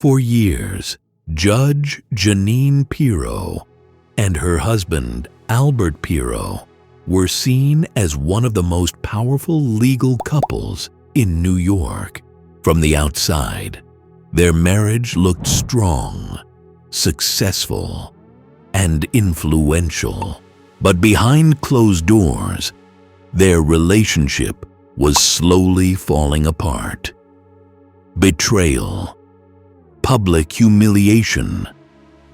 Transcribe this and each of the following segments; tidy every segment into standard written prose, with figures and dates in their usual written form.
For years, Judge Jeanine Pirro and her husband, Albert Pirro, were seen as one of the most powerful legal couples in New York. From the outside, their marriage looked strong, successful, and influential. But behind closed doors, their relationship was slowly falling apart. Betrayal, public humiliation,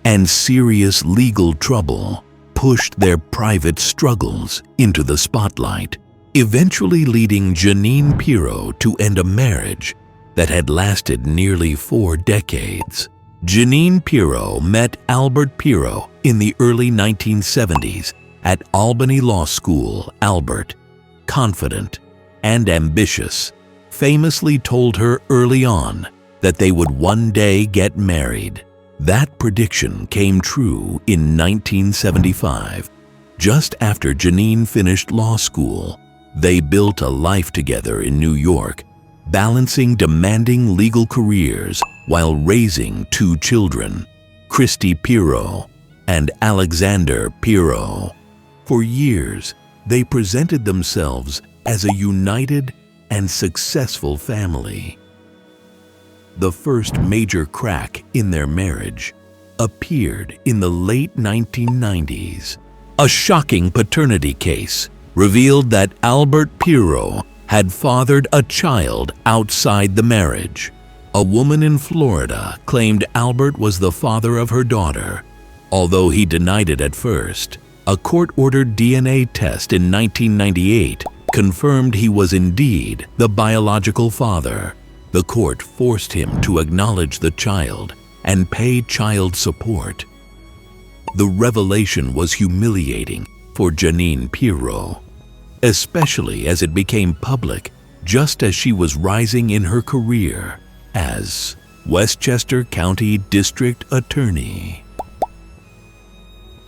and serious legal trouble pushed their private struggles into the spotlight, eventually leading Jeanine Pirro to end a marriage that had lasted nearly 4 decades. Jeanine Pirro met Albert Pirro in the early 1970s at Albany Law School. Albert, confident and ambitious, famously told her early on that they would one day get married. That prediction came true in 1975. Just after Jeanine finished law school, they built a life together in New York, balancing demanding legal careers while raising 2 children, Christy Pirro and Alexander Pirro. For years, they presented themselves as a united and successful family. The first major crack in their marriage appeared in the late 1990s. A shocking paternity case revealed that Albert Pirro had fathered a child outside the marriage. A woman in Florida claimed Albert was the father of her daughter. Although he denied it at first, a court-ordered DNA test in 1998 confirmed he was indeed the biological father. The court forced him to acknowledge the child and pay child support. The revelation was humiliating for Jeanine Pirro, especially as it became public just as she was rising in her career as Westchester County District Attorney.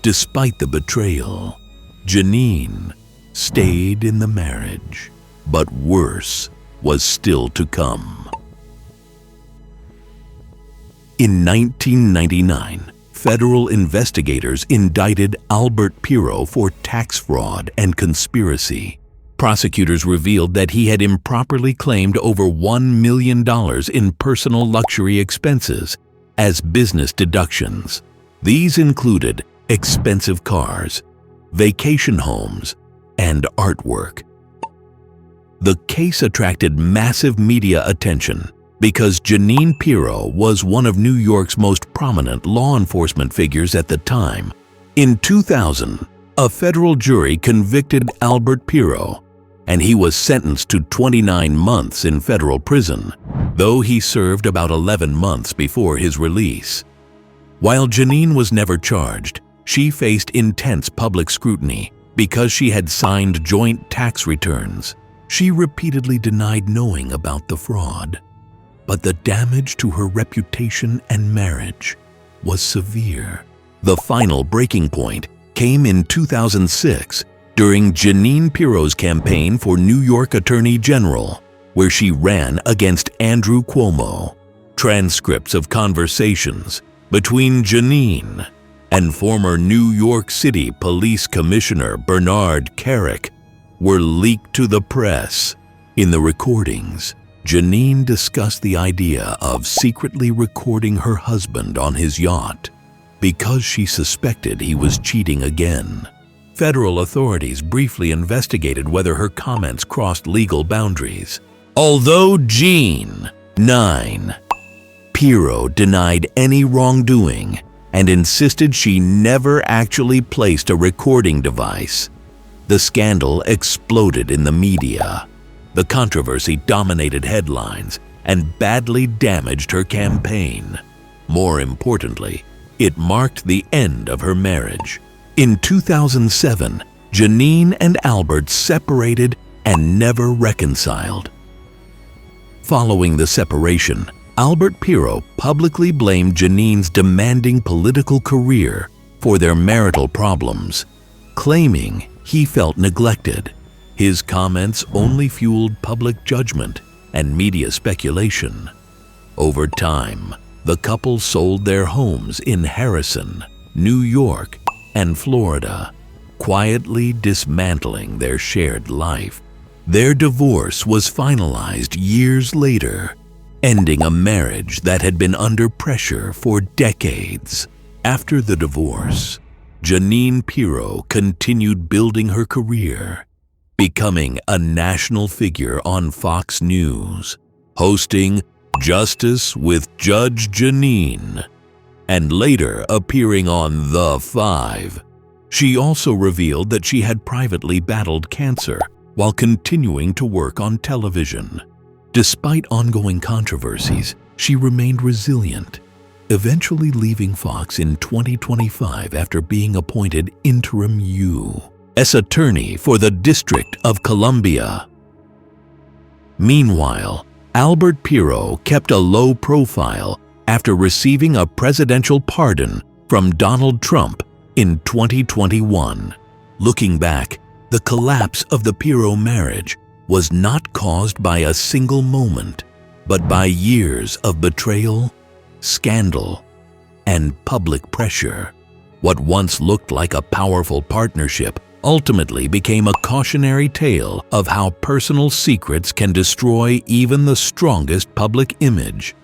Despite the betrayal, Jeanine stayed in the marriage, but worse was still to come. In 1999, federal investigators indicted Albert Pirro for tax fraud and conspiracy. Prosecutors revealed that he had improperly claimed over $1 million in personal luxury expenses as business deductions. These included expensive cars, vacation homes, and artwork. The case attracted massive media attention because Jeanine Pirro was one of New York's most prominent law enforcement figures at the time. In 2000, a federal jury convicted Albert Pirro, and he was sentenced to 29 months in federal prison, though he served about 11 months before his release. While Jeanine was never charged, she faced intense public scrutiny because she had signed joint tax returns. She repeatedly denied knowing about the fraud. But the damage to her reputation and marriage was severe. The final breaking point came in 2006 during Jeanine Pirro's campaign for New York Attorney General, where she ran against Andrew Cuomo. Transcripts of conversations between Jeanine and former New York City Police Commissioner Bernard Kerik were leaked to the press. In the recordings, Jeanine discussed the idea of secretly recording her husband on his yacht because she suspected he was cheating again. Federal authorities briefly investigated whether her comments crossed legal boundaries. Although Jeanine Pirro denied any wrongdoing and insisted she never actually placed a recording device, the scandal exploded in the media. The controversy dominated headlines and badly damaged her campaign. More importantly, it marked the end of her marriage. In 2007, Jeanine and Albert separated and never reconciled. Following the separation, Albert Pirro publicly blamed Jeanine's demanding political career for their marital problems, claiming he felt neglected. His comments only fueled public judgment and media speculation. Over time, the couple sold their homes in Harrison, New York, and Florida, quietly dismantling their shared life. Their divorce was finalized years later, ending a marriage that had been under pressure for decades. After the divorce, Jeanine Pirro continued building her career, becoming a national figure on Fox News, hosting Justice with Judge Jeanine, and later appearing on The Five. She also revealed that she had privately battled cancer while continuing to work on television. Despite ongoing controversies, she remained resilient, eventually leaving Fox in 2025 after being appointed interim U.S. Attorney for the District of Columbia. Meanwhile, Albert Pirro kept a low profile after receiving a presidential pardon from Donald Trump in 2021. Looking back, the collapse of the Pirro marriage was not caused by a single moment, but by years of betrayal, scandal, and public pressure. What once looked like a powerful partnership ultimately became a cautionary tale of how personal secrets can destroy even the strongest public image.